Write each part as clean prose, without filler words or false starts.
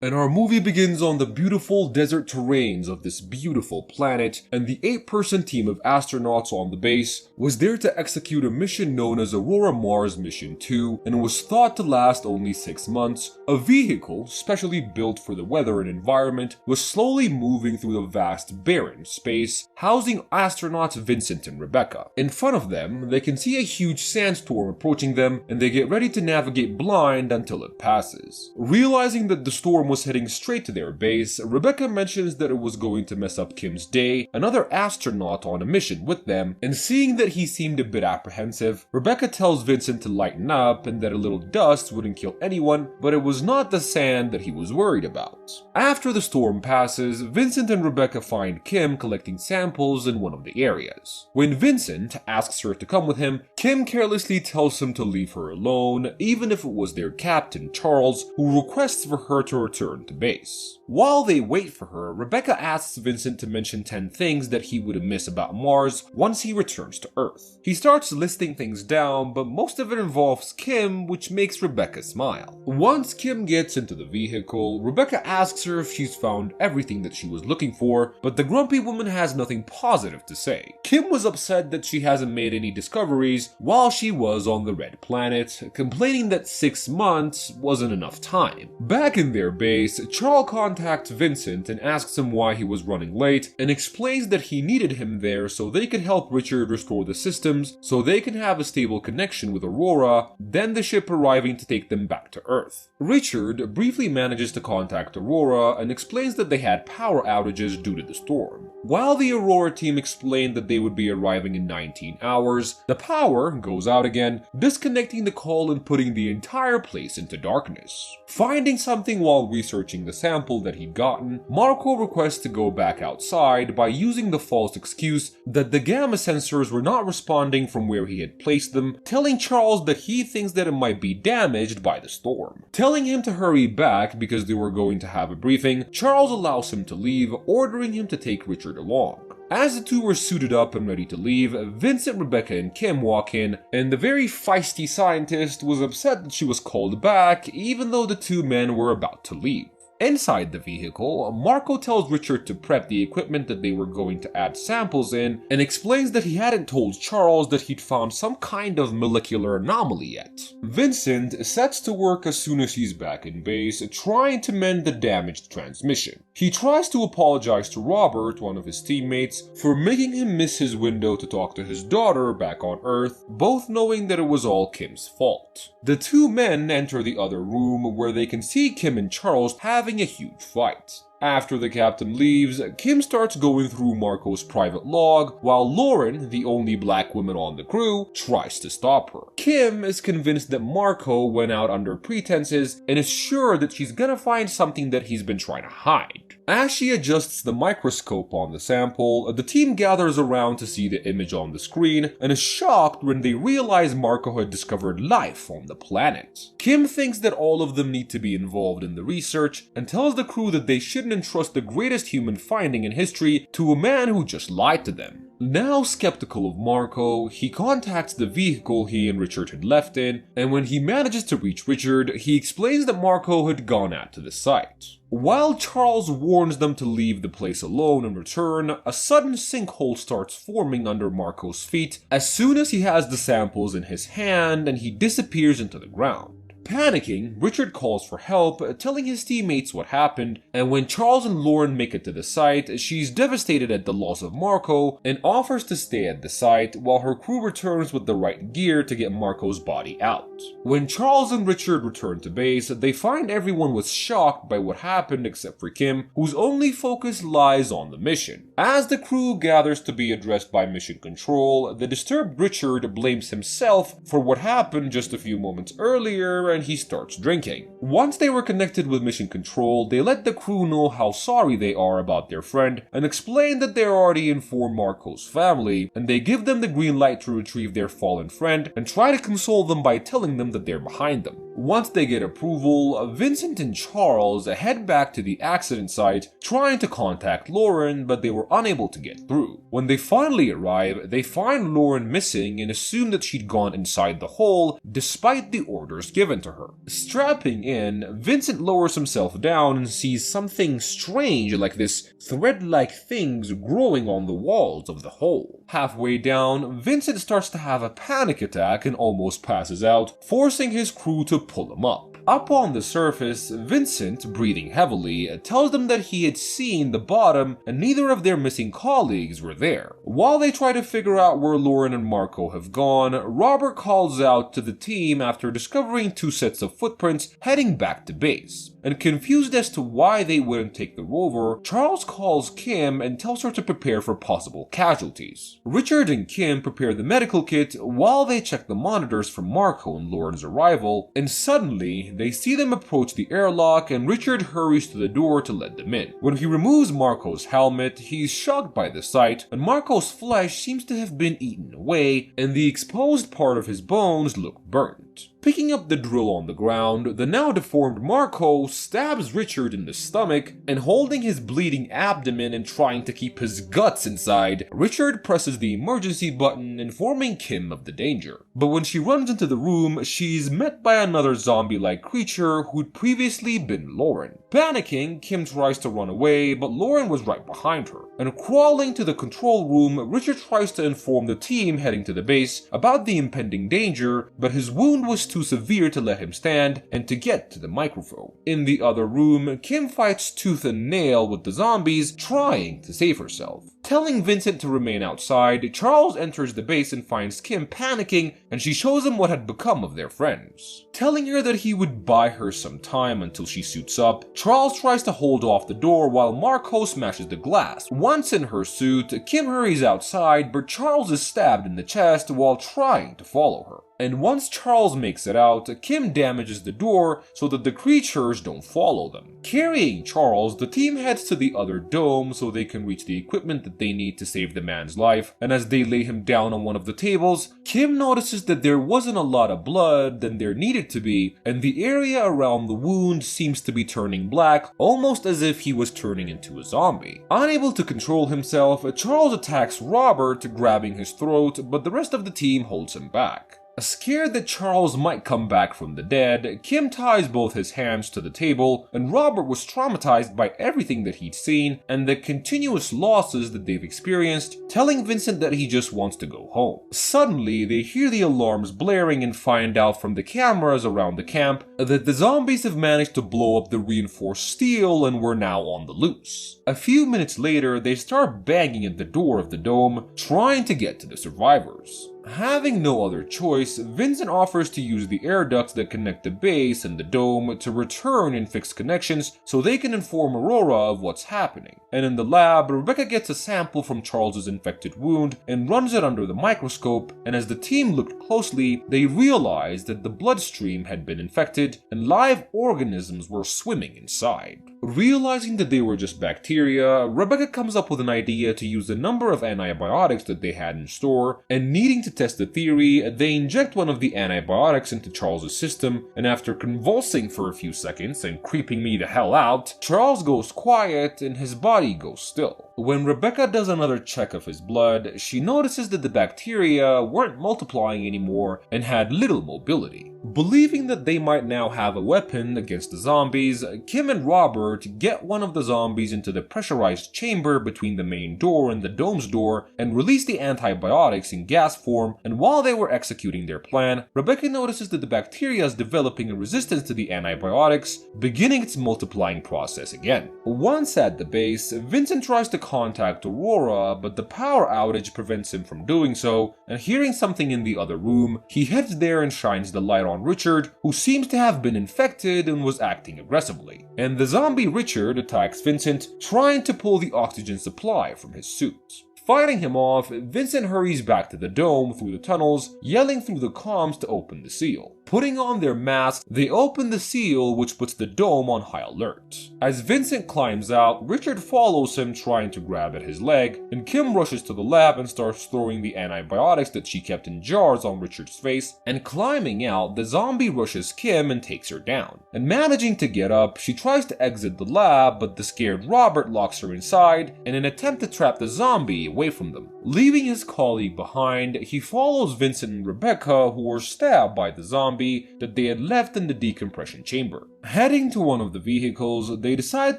And our movie begins on the beautiful desert terrains of this beautiful planet, and the 8-person team of astronauts on the base was there to execute a mission known as Aurora Mars Mission 2, and was thought to last only 6 months. A vehicle, specially built for the weather and environment, was slowly moving through the vast barren space, housing astronauts Vincent and Rebecca. In front of them, they can see a huge sandstorm approaching them, and they get ready to navigate blind until it passes. Realizing that the storm was heading straight to their base, Rebecca mentions that it was going to mess up Kim's day, another astronaut on a mission with them, and seeing that he seemed a bit apprehensive, Rebecca tells Vincent to lighten up and that a little dust wouldn't kill anyone, but it was not the sand that he was worried about. After the storm passes, Vincent and Rebecca find Kim collecting samples in one of the areas. When Vincent asks her to come with him, Kim carelessly tells him to leave her alone, even if it was their captain, Charles, who requests for her to return to base. While they wait for her, Rebecca asks Vincent to mention 10 things that he would miss about Mars once he returns to Earth. He starts listing things down, but most of it involves Kim, which makes Rebecca smile. Once Kim gets into the vehicle, Rebecca asks her if she's found everything that she was looking for, but the grumpy woman has nothing positive to say. Kim was upset that she hasn't made any discoveries while she was on the Red Planet, complaining that 6 months wasn't enough time. Back in their base, Charles contacts Vincent and asks him why he was running late, and explains that he needed him there so they could help Richard restore the systems so they can have a stable connection with Aurora, then the ship arriving to take them back to Earth. Richard briefly manages to contact Aurora and explains that they had power outages due to the storm. While the Aurora team explained that they would be arriving in 19 hours, the power goes out again, disconnecting the call and putting the entire place into darkness. Finding something while researching the sample that he'd gotten, Marco requests to go back outside by using the false excuse that the gamma sensors were not responding from where he had placed them, telling Charles that he thinks that it might be damaged by the storm. Telling him to hurry back because they were going to have a briefing, Charles allows him to leave, ordering him to take Richard along. As the two were suited up and ready to leave, Vincent, Rebecca, and Kim walk in, and the very feisty scientist was upset that she was called back even though the two men were about to leave. Inside the vehicle, Marco tells Richard to prep the equipment that they were going to add samples in, and explains that he hadn't told Charles that he'd found some kind of molecular anomaly yet. Vincent sets to work as soon as he's back in base, trying to mend the damaged transmission. He tries to apologize to Robert, one of his teammates, for making him miss his window to talk to his daughter back on Earth, both knowing that it was all Kim's fault. The two men enter the other room where they can see Kim and Charles having a huge fight. After the captain leaves, Kim starts going through Marco's private log, while Lauren, the only black woman on the crew, tries to stop her. Kim is convinced that Marco went out under pretenses and is sure that she's gonna find something that he's been trying to hide. As she adjusts the microscope on the sample, the team gathers around to see the image on the screen and is shocked when they realize Marco had discovered life on the planet. Kim thinks that all of them need to be involved in the research and tells the crew that they shouldn't entrust the greatest human finding in history to a man who just lied to them. Now skeptical of Marco, he contacts the vehicle he and Richard had left in, and when he manages to reach Richard, he explains that Marco had gone out to the site. While Charles warns them to leave the place alone and return, a sudden sinkhole starts forming under Marco's feet as soon as he has the samples in his hand and he disappears into the ground. Panicking, Richard calls for help, telling his teammates what happened, and when Charles and Lauren make it to the site, she's devastated at the loss of Marco and offers to stay at the site while her crew returns with the right gear to get Marco's body out. When Charles and Richard return to base, they find everyone was shocked by what happened except for Kim, whose only focus lies on the mission. As the crew gathers to be addressed by Mission Control, the disturbed Richard blames himself for what happened just a few moments earlier, and he starts drinking. Once they were connected with Mission Control, they let the crew know how sorry they are about their friend and explain that they already informed Marco's family, and they give them the green light to retrieve their fallen friend and try to console them by telling them that they're behind them. Once they get approval, Vincent and Charles head back to the accident site, trying to contact Lauren, but they were unable to get through. When they finally arrive, they find Lauren missing and assume that she'd gone inside the hole despite the orders given to to her. Strapping in, Vincent lowers himself down and sees something strange like this thread-like things growing on the walls of the hole. Halfway down, Vincent starts to have a panic attack and almost passes out, forcing his crew to pull him up. Up on the surface, Vincent, breathing heavily, tells them that he had seen the bottom and neither of their missing colleagues were there. While they try to figure out where Lauren and Marco have gone, Robert calls out to the team after discovering 2 sets of footprints heading back to base. And confused as to why they wouldn't take the rover, Charles calls Kim and tells her to prepare for possible casualties. Richard and Kim prepare the medical kit while they check the monitors for Marco and Lauren's arrival, and suddenly they see them approach the airlock and Richard hurries to the door to let them in. When he removes Marco's helmet, he's shocked by the sight, and Marco's flesh seems to have been eaten away, and the exposed part of his bones look burnt. Picking up the drill on the ground, the now deformed Marco stabs Richard in the stomach, and holding his bleeding abdomen and trying to keep his guts inside, Richard presses the emergency button, informing Kim of the danger. But when she runs into the room, she's met by another zombie-like creature who'd previously been Lauren. Panicking, Kim tries to run away, but Lauren was right behind her. And crawling to the control room, Richard tries to inform the team heading to the base about the impending danger, but his wound was too severe to let him stand and to get to the microphone. In the other room, Kim fights tooth and nail with the zombies, trying to save herself. Telling Vincent to remain outside, Charles enters the base and finds Kim panicking, and she shows him what had become of their friends. Telling her that he would buy her some time until she suits up, Charles tries to hold off the door while Marco smashes the glass. Once in her suit, Kim hurries outside, but Charles is stabbed in the chest while trying to follow her. And once Charles makes it out, Kim damages the door so that the creatures don't follow them. Carrying Charles, the team heads to the other dome so they can reach the equipment that they need to save the man's life, and as they lay him down on one of the tables, Kim notices that there wasn't a lot of blood than there needed to be, and the area around the wound seems to be turning black, almost as if he was turning into a zombie. Unable to control himself, Charles attacks Robert, grabbing his throat, but the rest of the team holds him back. Scared that Charles might come back from the dead, Kim ties both his hands to the table, and Robert was traumatized by everything that he'd seen and the continuous losses that they've experienced, telling Vincent that he just wants to go home. Suddenly, they hear the alarms blaring and find out from the cameras around the camp that the zombies have managed to blow up the reinforced steel and were now on the loose. A few minutes later, they start banging at the door of the dome, trying to get to the survivors. Having no other choice, Vincent offers to use the air ducts that connect the base and the dome to return and fix connections so they can inform Aurora of what's happening. And in the lab, Rebecca gets a sample from Charles's infected wound and runs it under the microscope, and as the team looked closely, they realized that the bloodstream had been infected and live organisms were swimming inside. Realizing that they were just bacteria, Rebecca comes up with an idea to use a number of antibiotics that they had in store, and needing to test the theory, they inject one of the antibiotics into Charles's system, and after convulsing for a few seconds and creeping me the hell out, Charles goes quiet and his body goes still. When Rebecca does another check of his blood, she notices that the bacteria weren't multiplying anymore and had little mobility. Believing that they might now have a weapon against the zombies, Kim and Robert get one of the zombies into the pressurized chamber between the main door and the dome's door and release the antibiotics in gas form, and while they were executing their plan, Rebecca notices that the bacteria is developing a resistance to the antibiotics, beginning its multiplying process again. Once at the base, Vincent tries to contact Aurora, but the power outage prevents him from doing so, and hearing something in the other room, he heads there and shines the light on Richard, who seems to have been infected and was acting aggressively. And the zombie Richard attacks Vincent, trying to pull the oxygen supply from his suit. Fighting him off, Vincent hurries back to the dome through the tunnels, yelling through the comms to open the seal. Putting on their masks, they open the seal, which puts the dome on high alert. As Vincent climbs out, Richard follows him, trying to grab at his leg, and Kim rushes to the lab and starts throwing the antibiotics that she kept in jars on Richard's face, and climbing out, the zombie rushes Kim and takes her down. And managing to get up, she tries to exit the lab, but the scared Robert locks her inside in an attempt to trap the zombie away from them. Leaving his colleague behind, he follows Vincent and Rebecca, who were stabbed by the zombie, zombie that they had left in the decompression chamber. Heading to one of the vehicles, they decide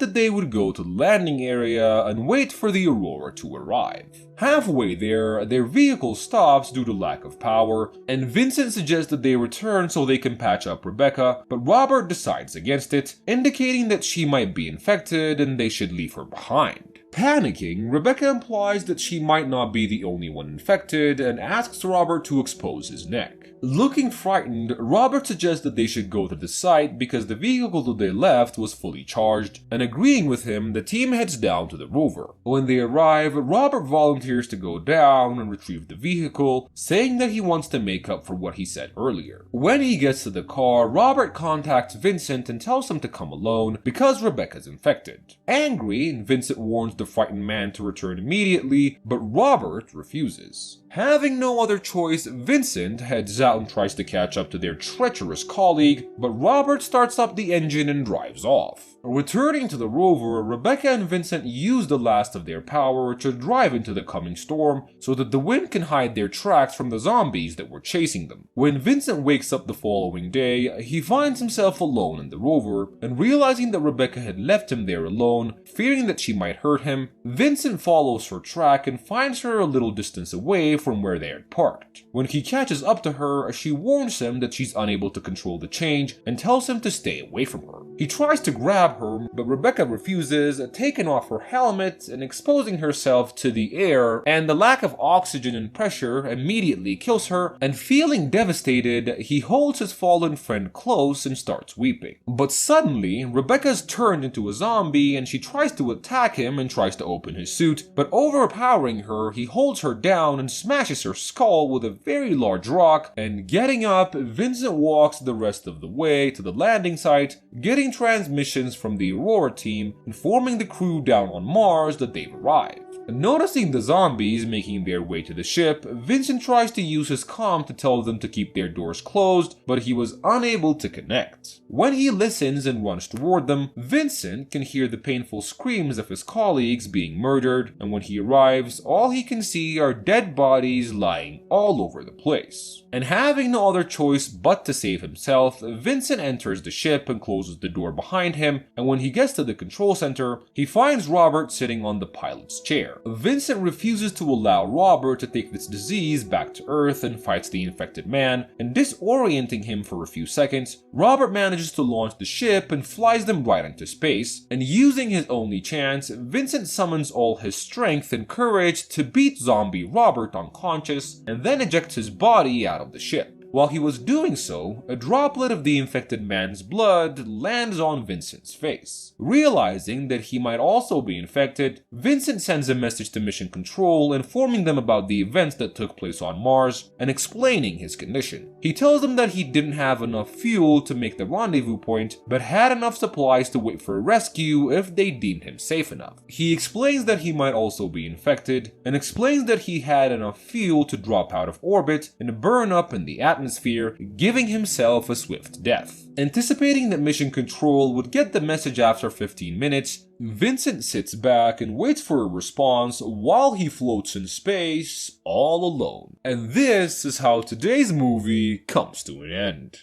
that they would go to the landing area and wait for the Aurora to arrive. Halfway there, their vehicle stops due to lack of power, and Vincent suggests that they return so they can patch up Rebecca, but Robert decides against it, indicating that she might be infected and they should leave her behind. Panicking, Rebecca implies that she might not be the only one infected and asks Robert to expose his neck. Looking frightened, Robert suggests that they should go to the site because the vehicle that they left was fully charged, and agreeing with him, the team heads down to the rover. When they arrive, Robert volunteers to go down and retrieve the vehicle, saying that he wants to make up for what he said earlier. When he gets to the car, Robert contacts Vincent and tells him to come alone because Rebecca's infected. Angry, Vincent warns the frightened man to return immediately, but Robert refuses. Having no other choice, Vincent heads out and tries to catch up to their treacherous colleague, but Robert starts up the engine and drives off. Returning to the rover, Rebecca and Vincent use the last of their power to drive into the coming storm so that the wind can hide their tracks from the zombies that were chasing them. When Vincent wakes up the following day, he finds himself alone in the rover, and realizing that Rebecca had left him there alone, fearing that she might hurt him, Vincent follows her track and finds her a little distance away from where they had parked. When he catches up to her, she warns him that she's unable to control the change and tells him to stay away from her. He tries to grab her, but Rebecca refuses, taking off her helmet and exposing herself to the air, and the lack of oxygen and pressure immediately kills her, and feeling devastated, he holds his fallen friend close and starts weeping. But suddenly, Rebecca's turned into a zombie and she tries to attack him and tries to open his suit, but overpowering her, he holds her down and smashes her skull with a very large rock, and getting up, Vincent walks the rest of the way to the landing site, getting transmissions from the Aurora team, informing the crew down on Mars that they've arrived. Noticing the zombies making their way to the ship, Vincent tries to use his comm to tell them to keep their doors closed, but he was unable to connect. When he listens and runs toward them, Vincent can hear the painful screams of his colleagues being murdered, and when he arrives, all he can see are dead bodies lying all over the place. And having no other choice but to save himself, Vincent enters the ship and closes the door behind him, and when he gets to the control center, he finds Robert sitting on the pilot's chair. Vincent refuses to allow Robert to take this disease back to Earth and fights the infected man, and disorienting him for a few seconds, Robert manages to launch the ship and flies them right into space, and using his only chance, Vincent summons all his strength and courage to beat zombie Robert unconscious, and then ejects his body out of the ship. While he was doing so, a droplet of the infected man's blood lands on Vincent's face. Realizing that he might also be infected, Vincent sends a message to Mission Control informing them about the events that took place on Mars and explaining his condition. He tells them that he didn't have enough fuel to make the rendezvous point, but had enough supplies to wait for a rescue if they deemed him safe enough. He explains that he might also be infected, and explains that he had enough fuel to drop out of orbit and burn up in the atmosphere, giving himself a swift death. Anticipating that Mission Control would get the message after 15 minutes, Vincent sits back and waits for a response while he floats in space all alone. And this is how today's movie comes to an end.